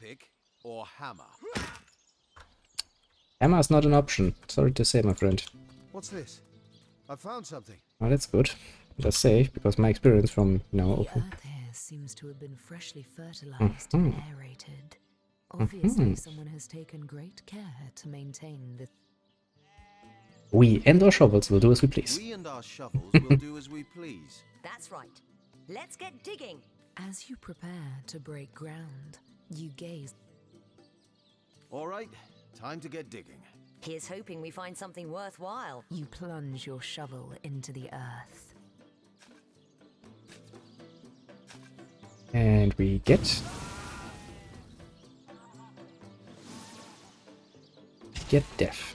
pick or hammer? Hammer is not an option. Sorry to say, my friend. What's this? I found something. Oh, that's good. Just say, because my experience from, you know... The earth here seems to have been freshly fertilized and aerated. Obviously, someone has taken great care to maintain the... We and our shovels will do as we please. We and our shovels will do as we please. That's right. Let's get digging. As you prepare to break ground, you gaze... All right, time to get digging. Here's hoping we find something worthwhile. You plunge your shovel into the earth. And we get death.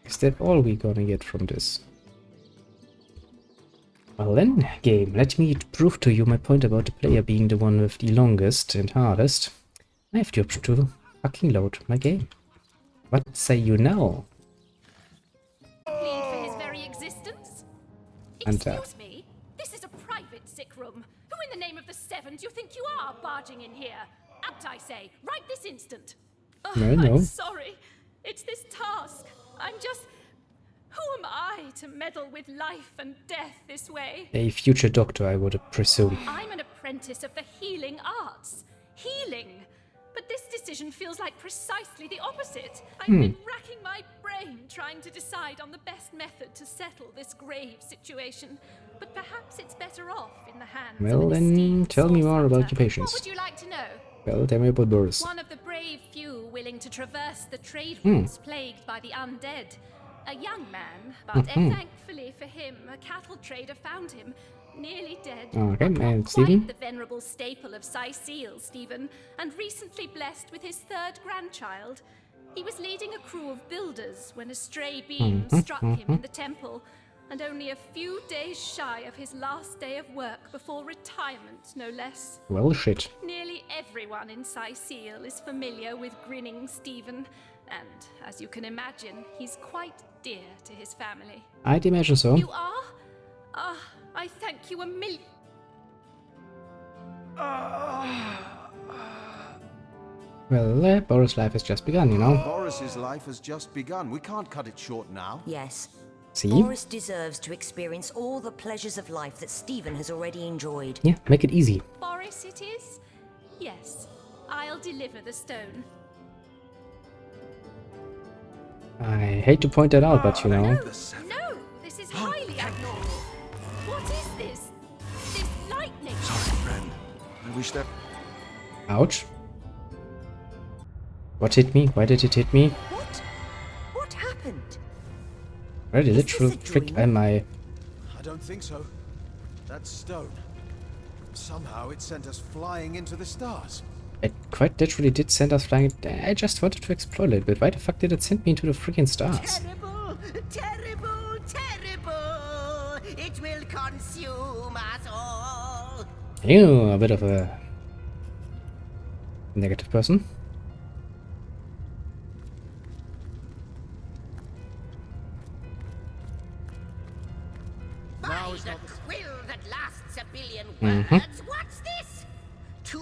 Is that all we're gonna get from this? Well then, game, let me prove to you my point about the player being the one with the longest and hardest. I have the option to fucking load my game. What say you now? Plead for his very existence? And, Excuse me, this is a private sick room. Who in the name of the Seven do you think you are barging in here? Out, I say, right this instant. Oh, No. I'm sorry. It's this task. I'm just... Who am I to meddle with life and death this way? A future doctor, I would presume. I'm an apprentice of the healing arts. Healing. But this decision feels like precisely the opposite. I've been racking my brain trying to decide on the best method to settle this grave situation. But perhaps it's better off in the hands Well, of an then esteemed tell me more source about hunter. your patience. What would you like to know? Well, tell me about Boris. One of the brave few willing to traverse the trade routes plagued by the undead. A young man, but thankfully for him, a cattle trader found him, nearly dead. Okay, Not and quite Stephen? the venerable staple of Seal, Stephen, and recently blessed with his third grandchild. He was leading a crew of builders when a stray beam struck him in the temple, and only a few days shy of his last day of work before retirement, no less. Well, shit. Nearly everyone in Seal is familiar with grinning Stephen, and as you can imagine, he's quite dear to his family. I'd imagine so. You are? Ah, I thank you a million. Well, Boris' life has just begun, you know. Boris's life has just begun. We can't cut it short now. Yes. See? Boris deserves to experience all the pleasures of life that Stephen has already enjoyed. Yeah, make it easy. Boris it is? Yes, I'll deliver the stone. I hate to point that out, but you know. No, this is highly abnormal. What is this? This lightning? Sorry, friend. I wish that... Ouch. What hit me? Why did it hit me? What? What happened? Really Is literal this a trick dream? am I... I don't think so. That stone. Somehow it sent us flying into the stars. It quite literally did send us flying. I just wanted to explore a little bit. Why the fuck did it send me into the freaking stars? Terrible, terrible, terrible! It will consume us all! Ew, a bit of a negative person. By the quill that lasts a billion words, what's this? Two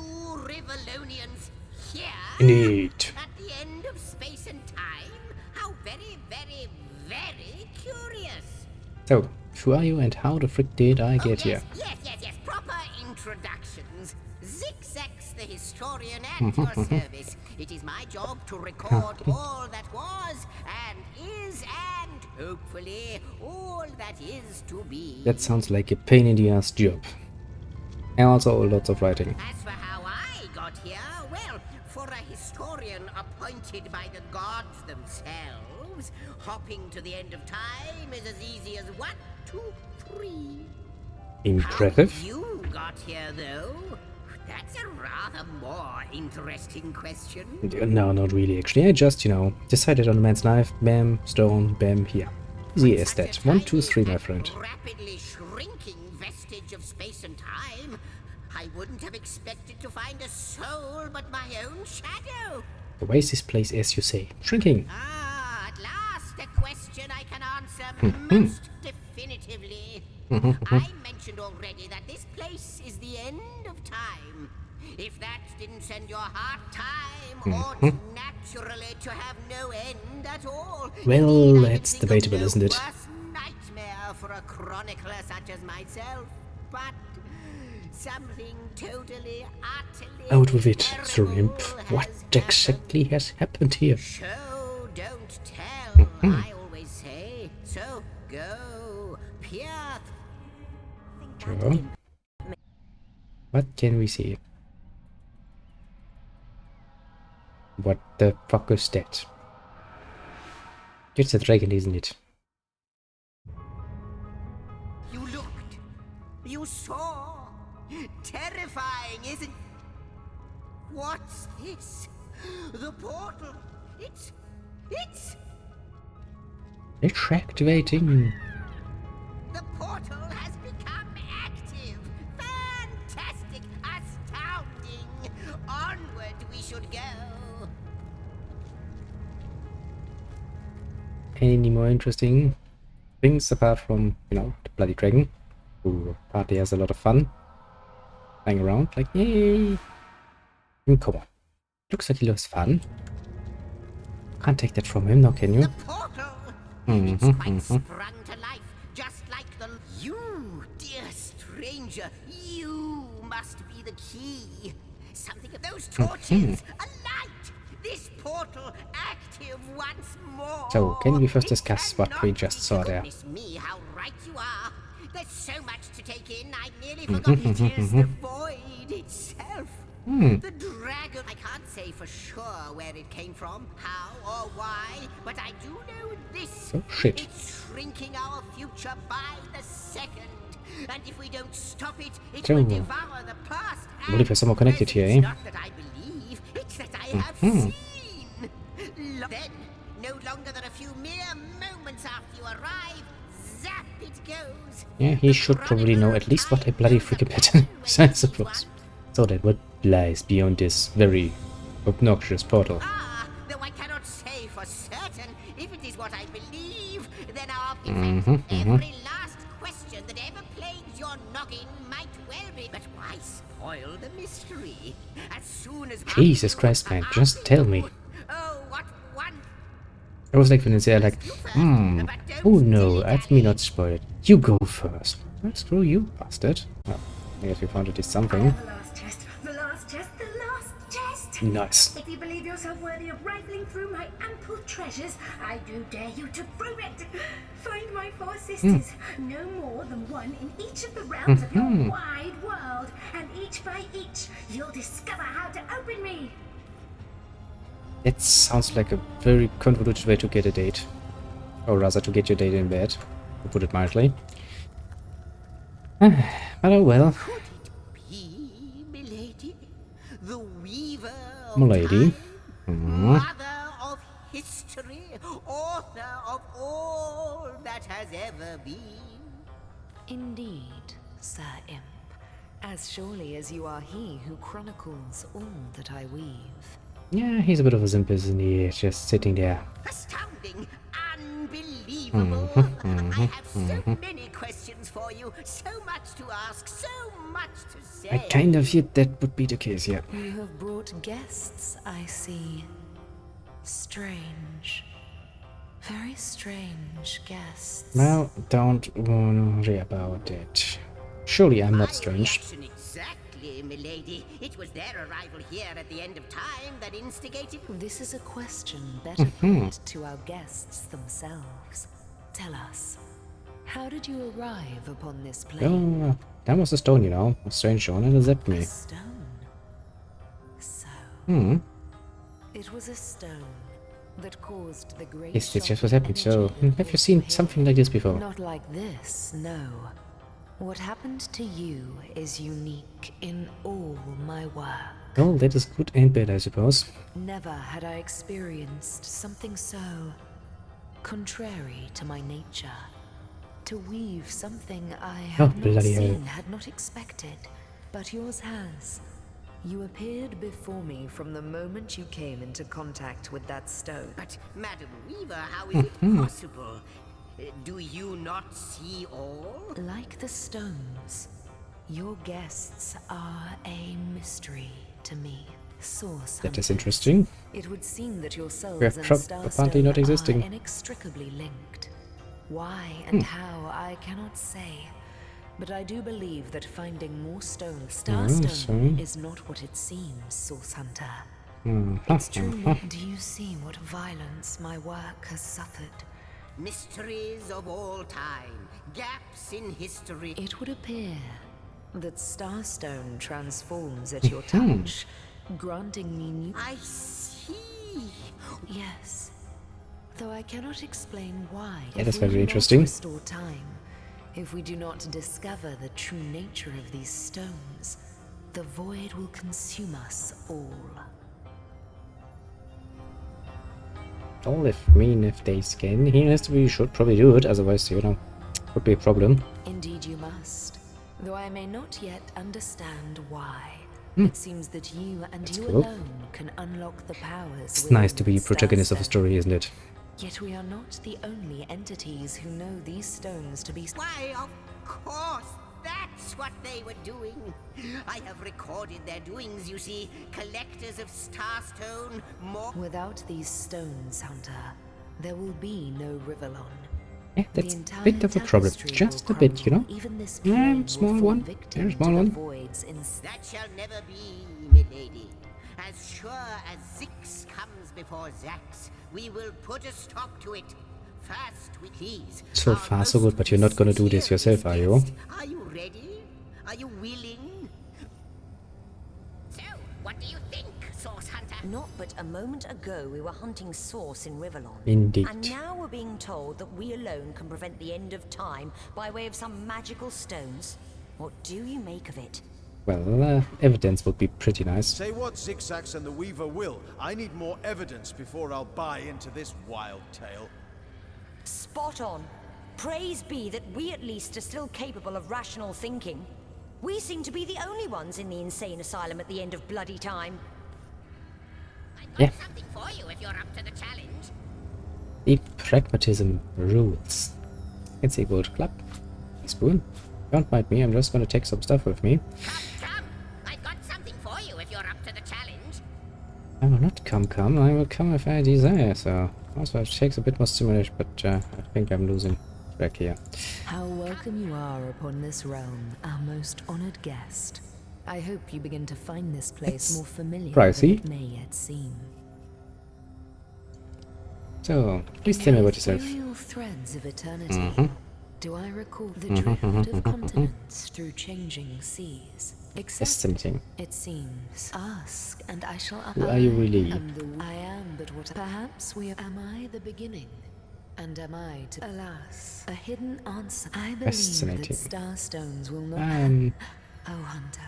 Revalations here? Indeed. At the end of space and time? How very, very, very curious! So, who are you and how the frick did I get here? Yes. Proper introductions. Zigzags the historian at your service. It is my job to record all that was and is and hopefully all that is to be. That sounds like a pain in the ass job. And also lots of writing. As for how I got here, well, for a historian appointed by the gods themselves, hopping to the end of time is as easy as 1, 2, 3. Impressive. How you got here, though? That's a rather more interesting question. No, not really actually. I just, you know, decided on a man's knife. Bam, stone, bam, here. Easy as that. 1, 2, 3, my friend. Rapidly shrinking vestige of space and time. I wouldn't have expected to find a soul but my own shadow. Why is this place, as you say, shrinking? Ah, at last a question I can answer most definitively. I mentioned already that this place is the end of time. If that didn't send your heart time ought naturally to have no end at all. Well, Indeed, I can that's think of debatable, no isn't it? worse nightmare for a chronicler such as myself. But something totally, utterly Out with it, terrible Shrimp. What has exactly has happened here? Show, don't tell, I always say. So go, Pierre. Sure. What can we see? What the fuck is that? It's a dragon, isn't it? You looked. You saw. Terrifying, isn't... What's this? The portal. It's... It's activating. The portal has become active. Fantastic. Astounding. Onward we should go. Any more interesting things apart from, you know, the bloody dragon, who apparently has a lot of fun flying around, like, yay! Come on. Looks like he loves fun. Can't take that from him now, can you? The portal. It's quite sprung to life, just like the... You, dear stranger, you must be the key. Something of those torches, a light. This portal active once more. So, can we first discuss what we just saw there? Goodness me, how right you are. There's so much to take in, I nearly forgot it is the void itself. The dragon. I can't say for sure where it came from, how or why, but I do know this. Oh, shit. It's shrinking our future by the second. And if we don't stop it, it So, will devour the past. I believe there's someone connected here, eh? It's not that I believe, it's that I have seen. Then, no longer than a few mere moments after you arrive, zap it goes. Yeah, he should probably know at least what a bloody freaking pattern is, I suppose. So that what lies beyond this very obnoxious portal. Ah, though I cannot say for certain. If it is what I believe, then our every last question that ever plagued your noggin might well be. But why spoil the mystery? As soon as Jesus Christ, man, just tell me. Oh, what one. I was like when it's there, like, oh no, let me not spoil it. You go first. Well, screw you, bastard. Well, I guess we found at least something. The last chest, the last chest, the last chest! Nice. If you believe yourself worthy of rifling through my ample treasures, I do dare you to prove it! Find my 4 sisters, no more than one in each of the realms of your wide world, and each by each, you'll discover how to open me! That sounds like a very convoluted way to get a date. Or rather, to get your date in bed, to put it mildly. But oh well. Could it be, milady? The weaver of Milady. time? Mother of history? Author of all that has ever been? Indeed, Sir Imp. As surely as you are he who chronicles all that I weave. Yeah, he's a bit of a simp, isn't he? Just sitting there. Astounding! Unbelievable! I have so many questions for you, so much to ask, so much to say. I kind of feared that would be the case, yeah. You have brought guests, I see. Strange. Very strange guests. Well, don't worry about it. Surely I'm not My strange. reaction exactly, milady. It was their arrival here at the end of time that instigated... This is a question better put to our guests themselves. Tell us, how did you arrive upon this plane? Oh, that was a stone, you know. A strange one and it zapped A me. stone. So, it was a stone that caused the great Yes, that's shock just of what happened. So, energy that have you was seen here. something like this before? Not like this, no. What happened to you is unique in all my work. Well, that is good and bad, I suppose. Never had I experienced something so contrary to my nature. To weave something I had not bloody hell. seen, had not expected, but yours has. You appeared before me from the moment you came into contact with that stone. But, Madam Weaver, how is it possible? Do you not see all? Like the stones, Your guests are a mystery to me. Source That is hunters. interesting. It would seem that yourselves We have and apparently not Starstone existing. are inextricably linked. Why and how, I cannot say. But I do believe that finding more stone Starstone is not what it seems, Source Hunter. It's true. Do you see what violence my work has suffered? Mysteries of all time, gaps in history. It would appear that Starstone transforms at your touch, granting me new... I see. Yes. Though I cannot explain why. Yeah, If that's we very do not interesting. restore time, if we do not discover the true nature of these stones, the void will consume us all. Well, if they scan here, we should probably do it, otherwise, you know, would be a problem. Indeed you must. Though I may not yet understand why. It seems that you and you cool. alone can unlock the powers. It's nice to within be protagonist of a Starstone. story, isn't it? Yet we are not the only entities who know these stones to be... Why, of course, that's what they were doing. I have recorded their doings, you see. Collectors of Starstone, more... Without these stones, Hunter, there will be no Rivalon. Yeah, that's a bit of a problem. Just a bit, you know? Even this Yeah, plane will small fall one. victim Very small to the one. voids in... That shall never be, milady. As sure as Zix comes before Zax, we will put a stop to it. First, we please. So our far, so most good, but you're not gonna do this sincere yourself, are you? guest. Are you ready? Are you willing? So, what do you think, Source Hunter? Not but a moment ago we were hunting Source in Revallon. Indeed. And now we're being told that we alone can prevent the end of time by way of some magical stones. What do you make of it? Well, evidence would be pretty nice. Say what Zigzags and the Weaver will. I need more evidence before I'll buy into this wild tale. Spot on. Praise be that we at least are still capable of rational thinking. We seem to be the only ones in the insane asylum at the end of bloody time. I've got Yeah. something for you if you're up to the challenge. The pragmatism rules. It's a gold club. Spoon. Don't mind me, I'm just gonna take some stuff with me. Come. I've got something for you if you're up to the challenge. I will not come, I will come if I desire, so... Also, it takes a bit more stimulation, but I think I'm losing track here. How welcome you are upon this realm, our most honored guest. I hope you begin to find this place It's more familiar pricey. than it may yet seem. So, please tell me about yourself. Ethereal threads of eternity. Do I recall the drift of continents through changing seas? Except Fascinating. it seems. Ask, and I shall. Who are you really? I am, but what? Perhaps we. Am I the beginning? And am I to? Alas, a hidden answer. I believe that Fascinating. starstones will not. Oh, Hunter,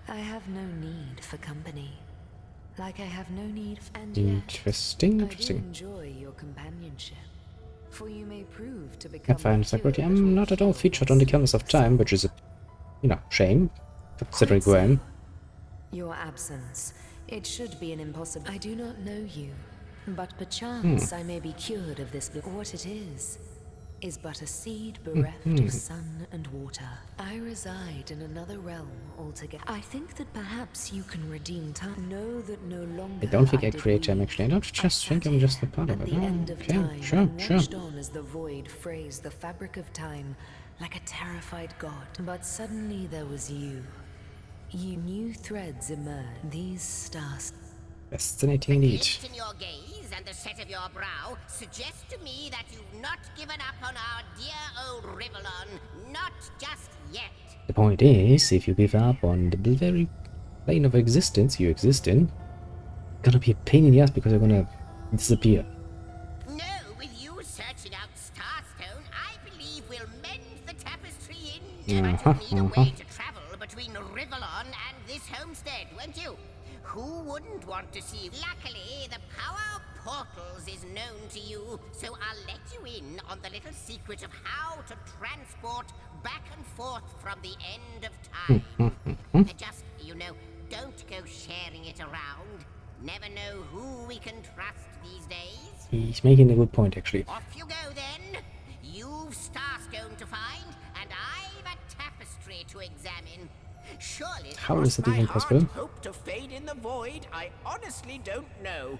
I have no need for company. Like I have no need. And yet, Interesting, I do interesting. enjoy your companionship. For you may prove to I become. find Sakurati. I'm not at all featured on the Canvas of Time, which is a, you know, shame, considering who I am. Your absence. It should be an impossible. I do not know you, but perchance I may be cured of this. What it is but a seed bereft of sun and water. I reside in another realm altogether. I think that perhaps you can redeem time. Know that no longer. I don't think I did create time, weep. actually. I don't just think I'm just a part of At it. the Oh, end of okay, time, sure, and sure. watched on as the void phrased the fabric of time like a terrified god. But suddenly there was you. You new threads emerged. These stars. Fascinating indeed. Glint in your gaze and the set of your brow suggest to me that you've not given up on our dear old Rivallon. Not just yet. The point is, if you give up on the very plane of existence you exist in, it's gonna be a pain in the ass because you're gonna disappear. No, with you searching out Starstone, I believe we'll mend the tapestry in. But you'll need a way to travel between Rivallon and this homestead, won't you? Who wouldn't want to see? Luckily, the power of portals is known to you, so I'll let you in on the little secret of how to transport back and forth from the end of time. Just, you know, don't go sharing it around. Never know who we can trust these days. He's making a good point, actually. Off you go then. You've Starstone to find, and I've a tapestry to examine. Surely. How is it My even heart possible? hope to fade in the void. I honestly don't know.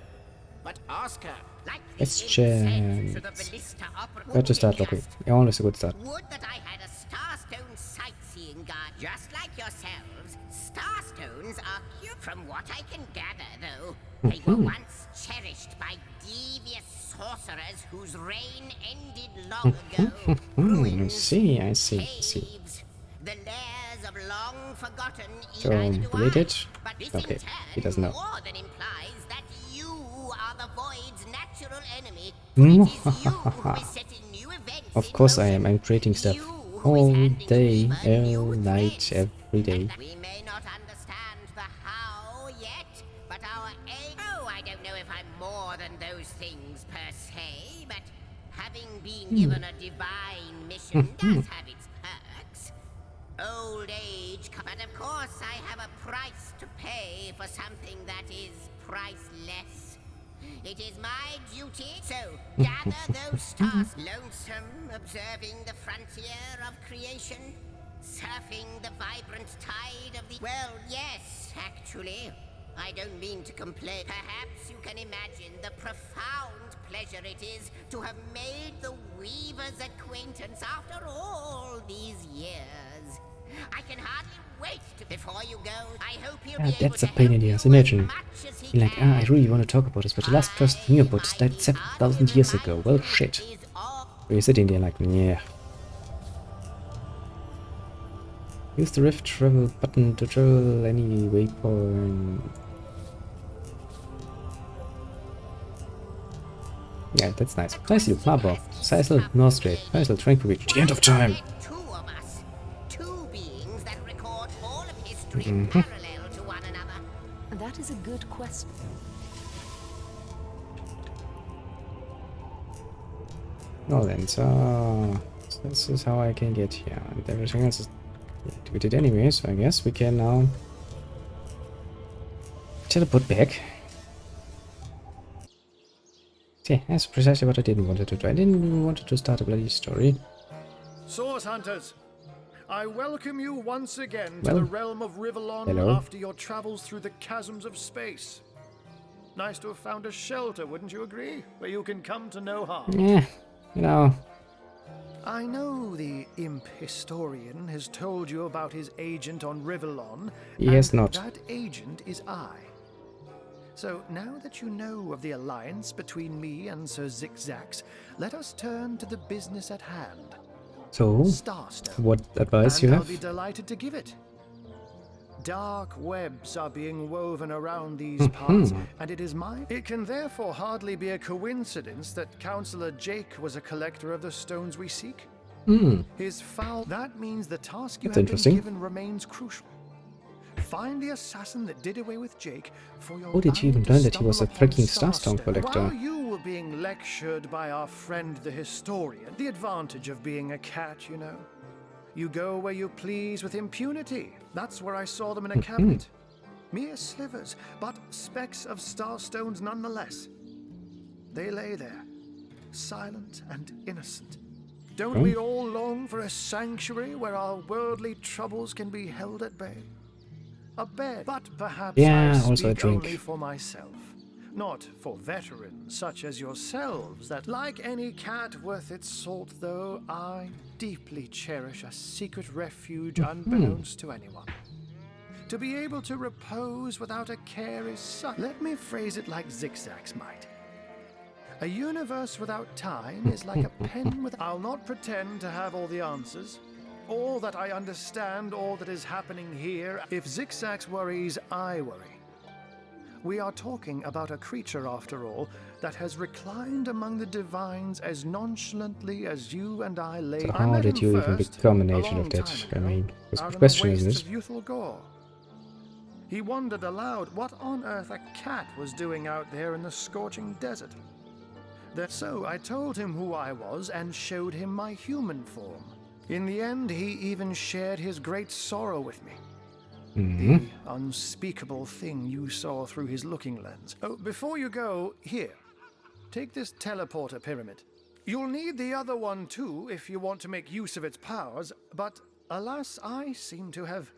But ask her. Like the Questions. incense to the ballista opera. Where to start looking? Yeah, always a good start. Would that I had a Starstone sightseeing guide, just like yourselves. Starstones are cute. From what I can gather, though, they were once cherished by devious sorcerers whose reign ended long ago. I Ruins, see. caves, the lairs of long forgotten So, either do delete I, it? but this Okay, in turn he doesn't know. more than implies that you are the void's natural enemy. For it is you who is setting new events Of in course I motion. am. I'm creating stuff You who is all handing day, over all new night, threats. every day. We may not understand the how yet, but our aim. Oh, I don't know if I'm more than those things per se, but having been given a divine mission does have its perks. Old age, but of course I have a price to pay for something that is priceless. It is my duty, so gather those stars, lonesome, observing the frontier of creation, surfing the vibrant tide of the... Well, yes, actually. I don't mean to complain. Perhaps you can imagine the profound pleasure it is to have made the Weaver's acquaintance after all these years. I can hardly wait to... Before you go, I hope you'll be able That's to a pain help in the you ass. as Imagine. much as he You're like, can. I really want to talk about this, but the last person who knew about this died 7,000 years ago. Well, shit. Is all So you're sitting there like, yeah. Use the rift travel button to travel any waypoint. Yeah, that's nice. Seisel, Marburg, Seisel, North Strait, Seisel, Tranquil Beach, the end of time! Two of us. Two beings that record all of history parallel to one another. That is a good question. Well then, so this is how I can get here, and everything else is activated anyway, so I guess we can now teleport back. Yeah, that's precisely what I didn't want to do. I didn't want to start a bloody story. Source Hunters, I welcome you once again to Well, the realm of Rivallon hello. after your travels through the chasms of space. Nice to have found a shelter, wouldn't you agree? Where you can come to no harm. Yeah, you know, I know the imp historian has told you about his agent on Rivallon. He has and not. That agent is I. So now that you know of the alliance between me and Sir Zigzags, let us turn to the business at hand. so Starstone. what advice And you I'll have? be delighted to give it. Dark webs are being woven around these parts, and it is my... It can therefore hardly be a coincidence that Councillor Jake was a collector of the stones we seek. His foul... That means the task you That's have been interesting. given remains crucial. Find the assassin that did away with Jake, for your How did you even learn that he was a freaking Starstone collector? While you were being lectured by our friend the historian, the advantage of being a cat, you know. You go where you please with impunity. That's where I saw them in a cabinet. Mere slivers, but specks of starstones nonetheless. They lay there, silent and innocent. Don't we all long for a sanctuary where our worldly troubles can be held at bay? A bed, but perhaps Yeah, I also a speak drink. only for myself. Not for veterans such as yourselves, that like any cat worth its salt, though, I deeply cherish a secret refuge unbeknownst to anyone. To be able to repose without a care is such... Let me phrase it like Zigzags might. A universe without time is like a pen with... I'll not pretend to have all the answers, or that I understand all that is happening here. If Zigzags worries, I worry. We are talking about a creature, after all, that has reclined among the divines as nonchalantly as you and I lay. So I how met did him you even first, become an a agent long of that? time I ago, mean, it's a out good in question, the isn't wastes it? of youthful Gore. He wondered aloud what on earth a cat was doing out there in the scorching desert. So I told him who I was and showed him my human form. In the end, he even shared his great sorrow with me. The unspeakable thing you saw through his looking lens. Oh, before you go, here. Take this teleporter pyramid. You'll need the other one too if you want to make use of its powers, but alas, I seem to have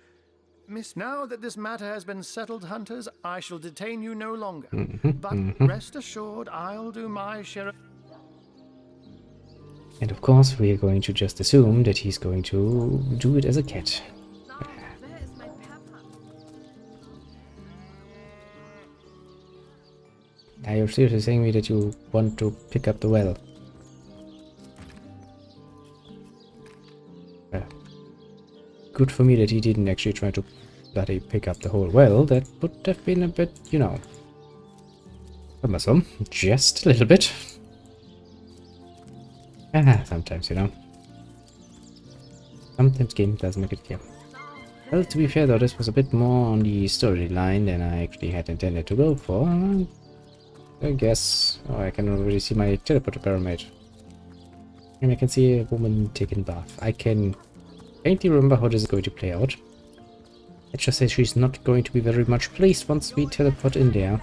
missed. Now that this matter has been settled, hunters, I shall detain you no longer. But rest assured, I'll do my share. And of course, we are going to just assume that he's going to do it as a cat. Are you seriously saying me that you want to pick up the well? Good for me that he didn't actually try to bloody pick up the whole well. That would have been a bit, you know, cumbersome. Just a little bit. Sometimes, you know. Sometimes game doesn't make it clear. Well, to be fair though, this was a bit more on the storyline than I actually had intended to go for. I guess. Oh, I can already see my teleporter pyramid. And I can see a woman taking bath. I can faintly remember how this is going to play out. Let's just say she's not going to be very much pleased once we teleport in there.